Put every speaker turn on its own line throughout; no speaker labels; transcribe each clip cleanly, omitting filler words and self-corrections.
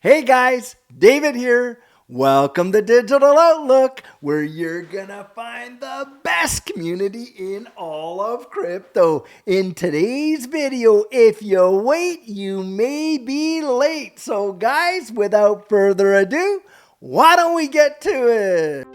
Hey guys, David here. Welcome to Digital Outlook, where you're gonna find the best community in all of crypto. In today's video, if you wait, you may be late. So guys, without further ado, why don't we get to it?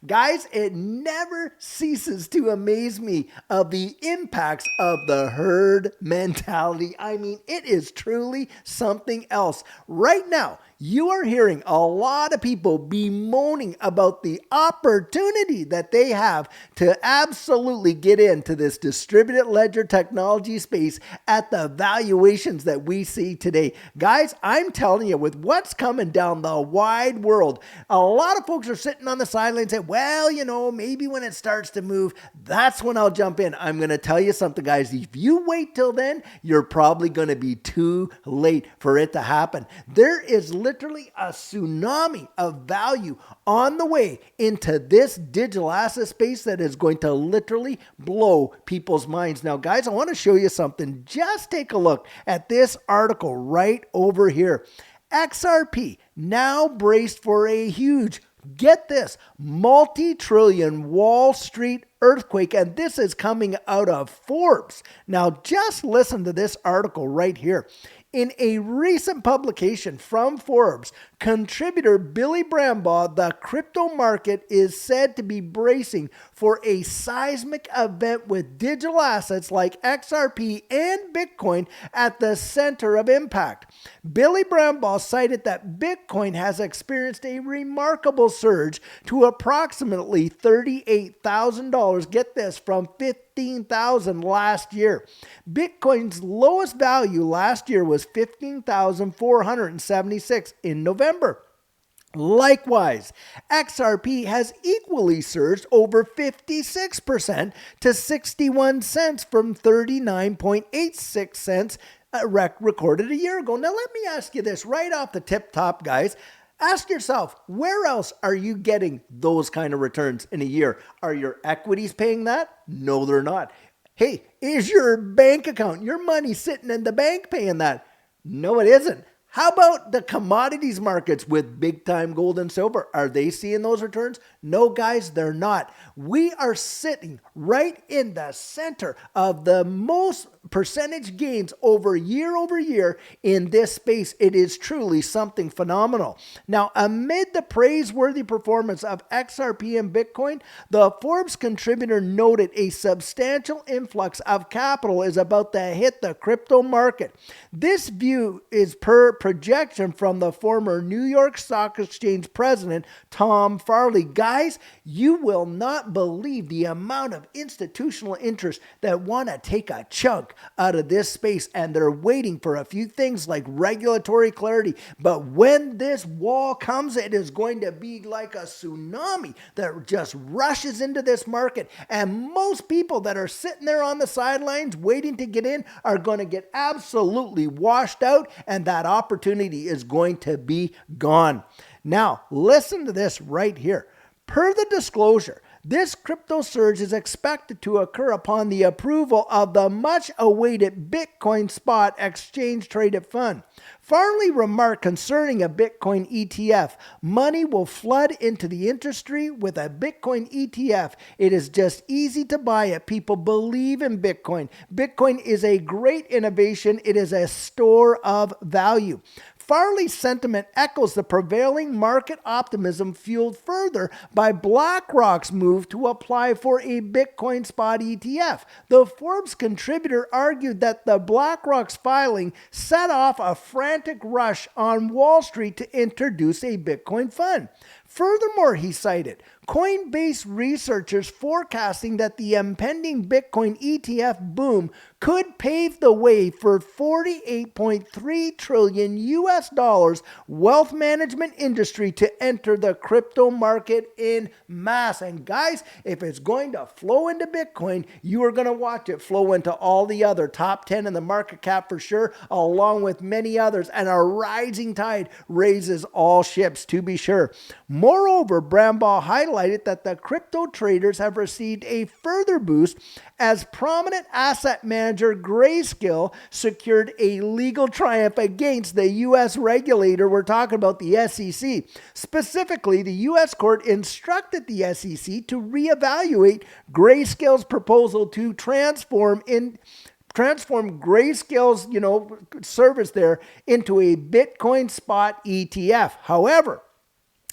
Guys, it never ceases to amaze me of the impacts of the herd mentality. I mean, it is truly something else. Right now, you are hearing a lot of people bemoaning about the opportunity that they have to absolutely get into this distributed ledger technology space at the valuations that we see today. Guys, I'm telling you, with what's coming down the wide world, a lot of folks are sitting on the sidelines saying, well, you know, maybe when it starts to move, that's when I'll jump in. I'm going to tell you something, guys. If you wait till then, you're probably going to be too late for it to happen. There is literally a tsunami of value on the way into this digital asset space that is going to literally blow people's minds. Now, guys, I want to show you something. Just take a look at this article right over here. XRP now braced for a huge, get this, multi-trillion Wall Street earthquake, and this is coming out of Forbes. Now, just listen to this article right here. In a recent publication from Forbes, contributor Billy Brambaugh, the crypto market is said to be bracing for a seismic event with digital assets like XRP and Bitcoin at the center of impact. Billy Brambaugh cited that Bitcoin has experienced a remarkable surge to approximately $38,000. Get this, from $15,000 last year. Bitcoin's lowest value last year was $15,476 in November. Likewise, XRP has equally surged over 56% to 61 cents from 39.86 cents recorded a year ago. Now, let me ask you this right off the tip top, guys. Ask yourself, where else are you getting those kind of returns in a year? Are your equities paying that? No, they're not. Hey, is your bank account, your money sitting in the bank paying that? No, it isn't. How about the commodities markets with big time gold and silver? Are they seeing those returns? No, guys, they're not. We are sitting right in the center of the most percentage gains over year in this space. It is truly something phenomenal. Now, amid the praiseworthy performance of XRP and Bitcoin, the Forbes contributor noted a substantial influx of capital is about to hit the crypto market. This view is per projection from the former New York Stock Exchange president, Tom Farley. Guys, you will not believe the amount of institutional interest that want to take a chunk out of this space, and they're waiting for a few things like regulatory clarity. But when this wall comes, it is going to be like a tsunami that just rushes into this market, and most people that are sitting there on the sidelines waiting to get in are going to get absolutely washed out, and that opportunity is going to be gone. Now, listen to this right here. Per the disclosure, this crypto surge is expected to occur upon the approval of the much-awaited Bitcoin spot exchange-traded fund. Farley remarked concerning a Bitcoin ETF, money will flood into the industry with a Bitcoin ETF. It is just easy to buy it. People believe in Bitcoin. Bitcoin is a great innovation. It is a store of value. Farley's sentiment echoes the prevailing market optimism fueled further by BlackRock's move to apply for a Bitcoin spot ETF. The Forbes contributor argued that the BlackRock's filing set off a frantic rush on Wall Street to introduce a Bitcoin fund. Furthermore, he cited, Coinbase researchers forecasting that the impending Bitcoin ETF boom could pave the way for $48.3 trillion wealth management industry to enter the crypto market in mass. And guys, if it's going to flow into Bitcoin, you are going to watch it flow into all the other top 10 in the market cap for sure, along with many others. And a rising tide raises all ships, to be sure. Moreover, Brambaugh highlighted that the crypto traders have received a further boost as prominent asset manager Grayscale secured a legal triumph against the U.S. regulator. We're talking about the SEC. Specifically, the U.S. court instructed the SEC to reevaluate Grayscale's proposal to transform Grayscale's, service there into a Bitcoin spot ETF. However,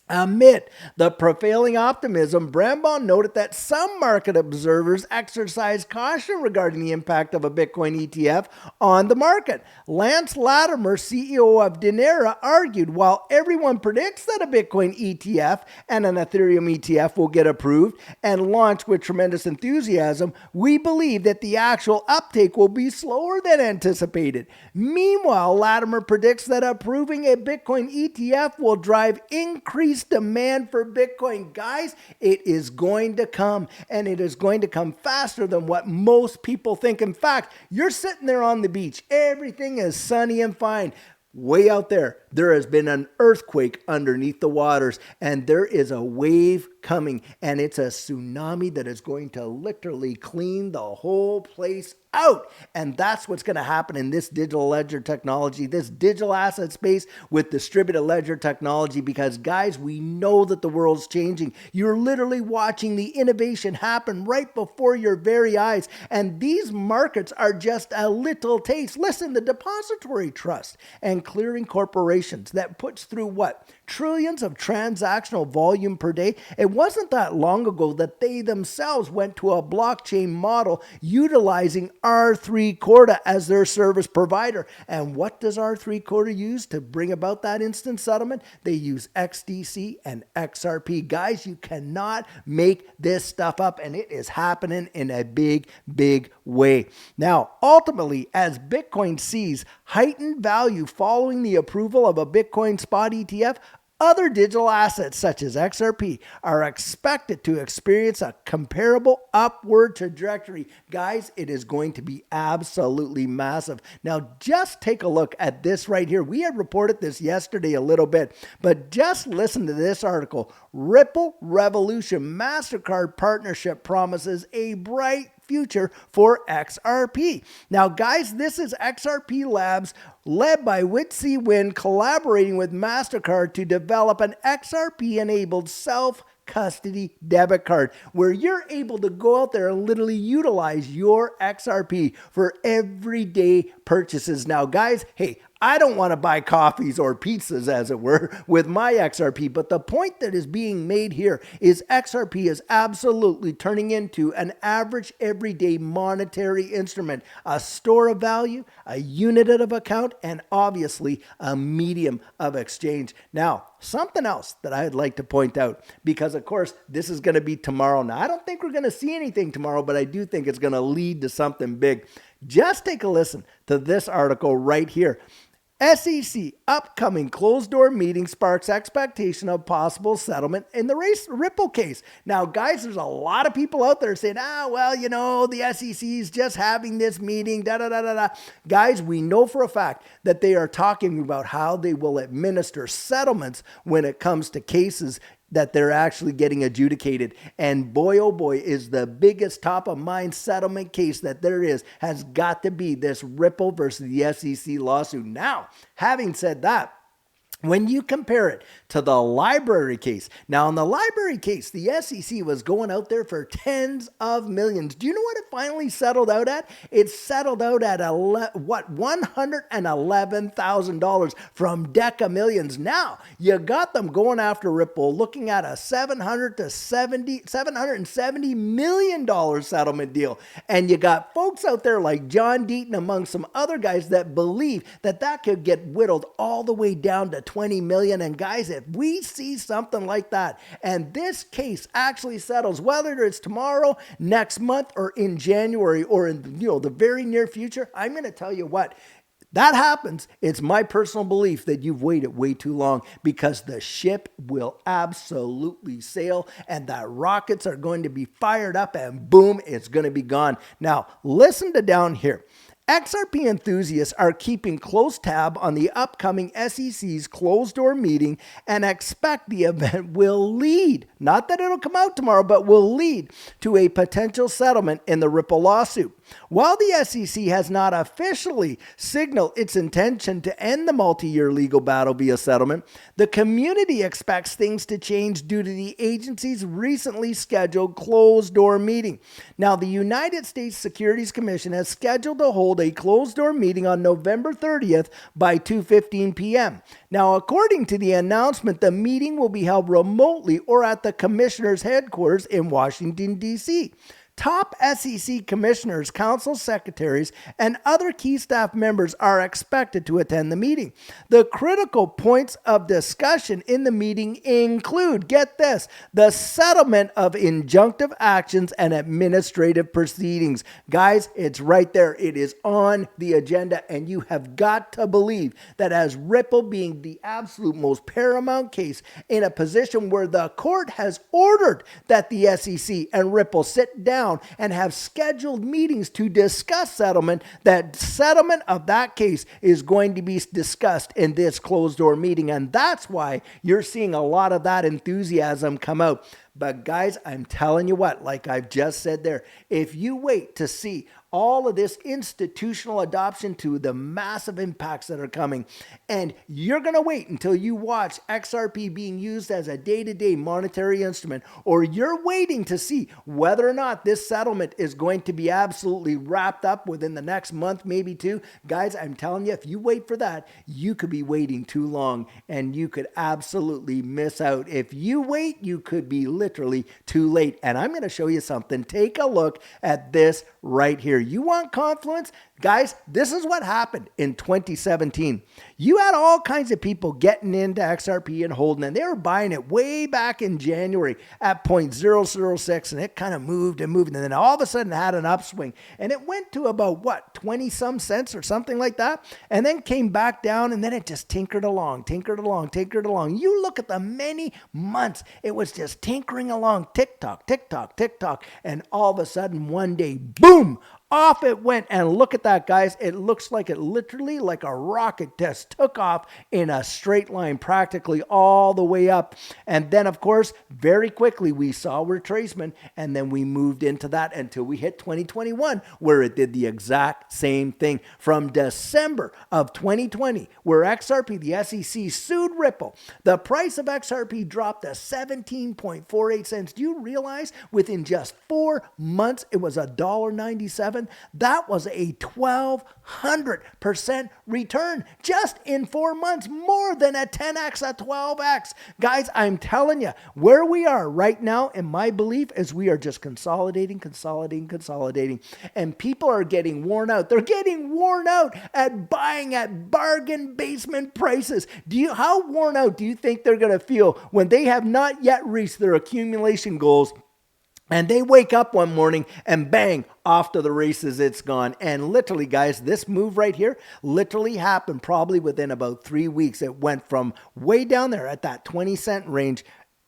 amid the prevailing optimism, Brambaugh noted that some market observers exercise caution regarding the impact of a Bitcoin ETF on the market. Lance Latimer, CEO of Dinera, argued, while everyone predicts that a Bitcoin ETF and an Ethereum ETF will get approved and launched with tremendous enthusiasm, we believe that the actual uptake will be slower than anticipated. Meanwhile, Latimer predicts that approving a Bitcoin ETF will drive increased demand for Bitcoin. Guys, it is going to come, and it is going to come faster than what most people think. In fact, you're sitting there on the beach. Everything is sunny and fine. Way out there has been an earthquake underneath the waters, and there is a wave coming, and it's a tsunami that is going to literally clean the whole place out. And that's what's going to happen in this digital ledger technology, this digital asset space with distributed ledger technology, because guys, we know that the world's changing. You're literally watching the innovation happen right before your very eyes. And these markets are just a little taste. Listen, the depository trust and clearing corporations that puts through what? Trillions of transactional volume per day. It wasn't that long ago that they themselves went to a blockchain model utilizing R3 Corda as their service provider. And what does R3 Corda use to bring about that instant settlement? They use XDC and XRP. Guys, you cannot make this stuff up, and it is happening in a big, big way. Now, ultimately, as Bitcoin sees heightened value following the approval of a Bitcoin spot ETF, other digital assets such as XRP are expected to experience a comparable upward trajectory. Guys, it is going to be absolutely massive. Now, just take a look at this right here. We had reported this yesterday a little bit, but just listen to this article. Ripple Revolution Mastercard partnership promises a bright future for XRP. Now, guys, this is XRP Labs led by Whitsey Wynn collaborating with Mastercard to develop an XRP-enabled self-custody debit card where you're able to go out there and literally utilize your XRP for everyday purchases. Now, guys, hey, I don't want to buy coffees or pizzas, as it were, with my XRP, but the point that is being made here is XRP is absolutely turning into an average everyday monetary instrument, a store of value, a unit of account, and obviously a medium of exchange. Now, something else that I'd like to point out, because of course this is going to be tomorrow. Now, I don't think we're going to see anything tomorrow, but I do think it's going to lead to something big. Just take a listen to this article right here. SEC upcoming closed-door meeting sparks expectation of possible settlement in the Ripple case. Now, guys, there's a lot of people out there saying, the SEC is just having this meeting, da-da-da-da-da. Guys, we know for a fact that they are talking about how they will administer settlements when it comes to cases that they're actually getting adjudicated. And boy, oh boy, is the biggest top of mind settlement case that there is has got to be this Ripple versus the SEC lawsuit. Now, having said that, when you compare it to the library case, now in the library case, the SEC was going out there for tens of millions. Do you know what it finally settled out at? It settled out at $111,000 from Deca Millions. Now, you got them going after Ripple, looking at a $770 million settlement deal. And you got folks out there like John Deaton among some other guys that believe that that could get whittled all the way down to 20 million. And guys, if we see something like that, and this case actually settles, whether it's tomorrow, next month, or in January, or in the very near future, I'm going to tell you what. That happens, it's my personal belief that you've waited way too long, because the ship will absolutely sail and the rockets are going to be fired up and boom, it's going to be gone. Now, listen to down here. XRP enthusiasts are keeping close tab on the upcoming SEC's closed-door meeting and expect the event will lead, not that it'll come out tomorrow, but will lead to a potential settlement in the Ripple lawsuit. While the SEC has not officially signaled its intention to end the multi-year legal battle via settlement, the community expects things to change due to the agency's recently scheduled closed-door meeting. Now, the United States Securities Commission has scheduled to hold a closed-door meeting on November 30th by 2:15 p.m. Now, according to the announcement, the meeting will be held remotely or at the commissioner's headquarters in Washington, D.C. Top SEC commissioners, council secretaries, and other key staff members are expected to attend the meeting. The critical points of discussion in the meeting include, get this, the settlement of injunctive actions and administrative proceedings. Guys, it's right there. It is on the agenda, and you have got to believe that as Ripple being the absolute most paramount case in a position where the court has ordered that the SEC and Ripple sit down and have scheduled meetings to discuss settlement, that settlement of that case is going to be discussed in this closed door meeting. And that's why you're seeing a lot of that enthusiasm come out. But guys, I'm telling you what, like I've just said there, if you wait to see all of this institutional adoption to the massive impacts that are coming, and you're going to wait until you watch XRP being used as a day-to-day monetary instrument, or you're waiting to see whether or not this settlement is going to be absolutely wrapped up within the next month, maybe two, guys, I'm telling you, if you wait for that, you could be waiting too long and you could absolutely miss out. If you wait, you could be literally too late. And I'm going to show you something. Take a look at this right here. You want Confluence? Guys, this is what happened in 2017. You had all kinds of people getting into XRP and holding, and they were buying it way back in January at 0.006, and it kind of moved and moved, and then all of a sudden it had an upswing, and it went to about, 20 some cents or something like that, and then came back down, and then it just tinkered along. You look at the many months, it was just tinkering along, tick-tock, tick-tock, tick-tock, and all of a sudden one day, boom, off it went. And look at that, guys. It looks like it literally, like a rocket, just took off in a straight line, practically all the way up. And then, of course, very quickly we saw retracement, and then we moved into that until we hit 2021, where it did the exact same thing. From December of 2020, where XRP, the SEC, sued Ripple, the price of XRP dropped to 17.48 cents. Do you realize within just 4 months it was $1.97? That was a 1,200% return just in 4 months, more than a 10x, a 12x. Guys, I'm telling you, where we are right now, in my belief, is we are just consolidating. And people are getting worn out. They're getting worn out at buying at bargain basement prices. How worn out do you think they're going to feel when they have not yet reached their accumulation goals? And they wake up one morning and bang, off to the races, it's gone. And literally, guys, this move right here literally happened probably within about 3 weeks. It went from way down there at that 20-cent range.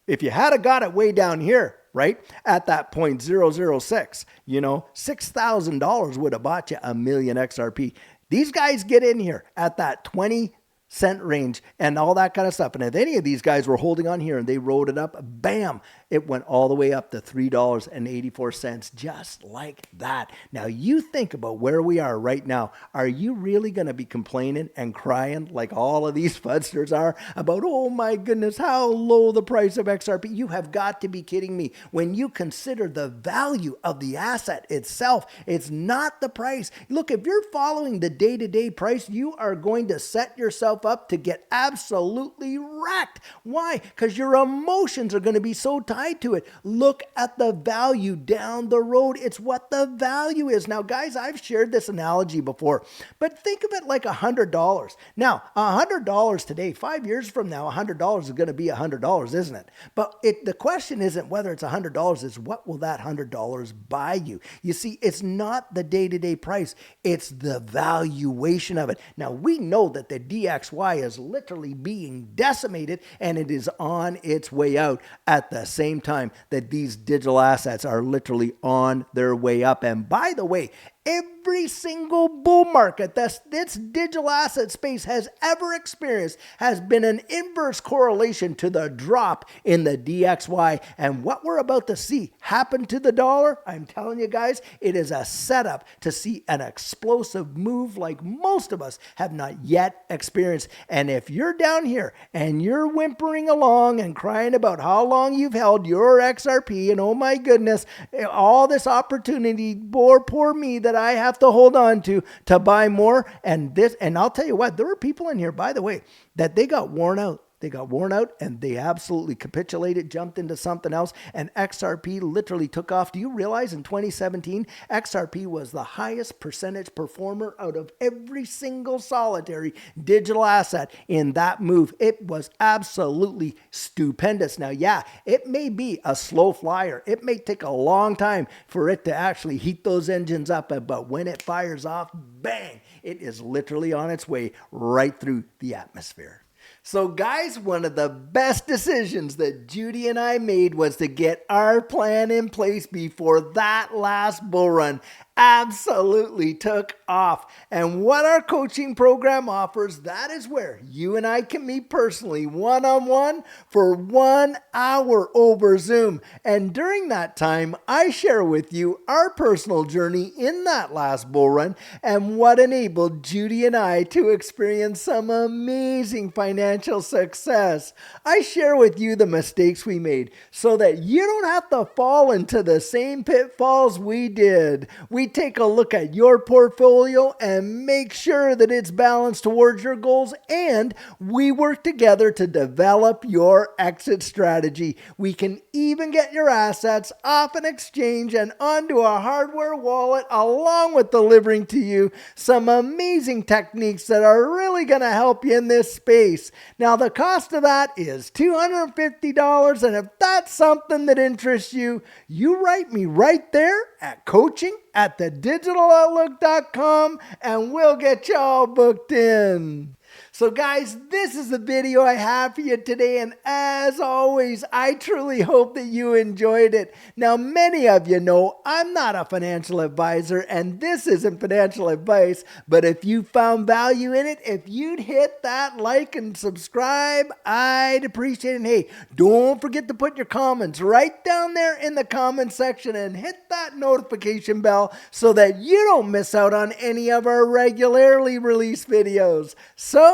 If you had got it way down here, right, at that 0.006, $6,000 would have bought you 1 million XRP. These guys get in here at that 20-cent range and all that kind of stuff. And if any of these guys were holding on here and they rode it up, bam, it went all the way up to $3.84, just like that. Now you think about where we are right now. Are you really going to be complaining and crying like all of these fudsters are about, oh my goodness, how low the price of XRP? You have got to be kidding me. When you consider the value of the asset itself, it's not the price. Look, if you're following the day-to-day price, you are going to set yourself up to get absolutely correct. Why? Because your emotions are going to be so tied to it. Look at the value down the road. It's what the value is. Now, guys, I've shared this analogy before, but think of it like $100. Now, $100 today, 5 years from now, $100 is going to be $100, isn't it? But the question isn't whether it's $100, it's what will that $100 buy you? You see, it's not the day-to-day price, it's the valuation of it. Now, we know that the DXY is literally being decimated and it is on its way out at the same time that these digital assets are literally on their way up. And by the way, every single bull market that this digital asset space has ever experienced has been an inverse correlation to the drop in the DXY. And what we're about to see happen to the dollar, I'm telling you guys, it is a setup to see an explosive move like most of us have not yet experienced. And if you're down here and you're whimpering along and crying about how long you've held your XRP and oh my goodness, all this opportunity, poor me that I have to hold on to buy more. And I'll tell you what, there were people in here, by the way, that they got worn out. They got worn out and they absolutely capitulated, jumped into something else, and XRP literally took off. Do you realize in 2017, XRP was the highest percentage performer out of every single solitary digital asset in that move? It was absolutely stupendous. Now, yeah, it may be a slow flyer. It may take a long time for it to actually heat those engines up, but when it fires off, bang, it is literally on its way right through the atmosphere. So guys, one of the best decisions that Judy and I made was to get our plan in place before that last bull run absolutely took off. And what our coaching program offers, that is where you and I can meet personally one-on-one for 1 hour over Zoom. And during that time, I share with you our personal journey in that last bull run and what enabled Judy and I to experience some amazing financial success. I share with you the mistakes we made so that you don't have to fall into the same pitfalls we did. We take a look at your portfolio and make sure that it's balanced towards your goals, and we work together to develop your exit strategy. We can even get your assets off an exchange and onto a hardware wallet, along with delivering to you some amazing techniques that are really going to help you in this space. Now, the cost of that is $250, and if that's something that interests you, you write me right there at coaching@thedigitaloutlook.com and we'll get you all booked in. So guys, this is the video I have for you today, and as always, I truly hope that you enjoyed it. Now, many of you know I'm not a financial advisor, and this isn't financial advice, but if you found value in it, if you'd hit that like and subscribe, I'd appreciate it. And hey, don't forget to put your comments right down there in the comment section and hit that notification bell so that you don't miss out on any of our regularly released videos. So,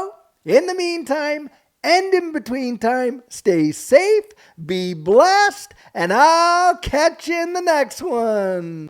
in the meantime, and in between time, stay safe, be blessed, and I'll catch you in the next one.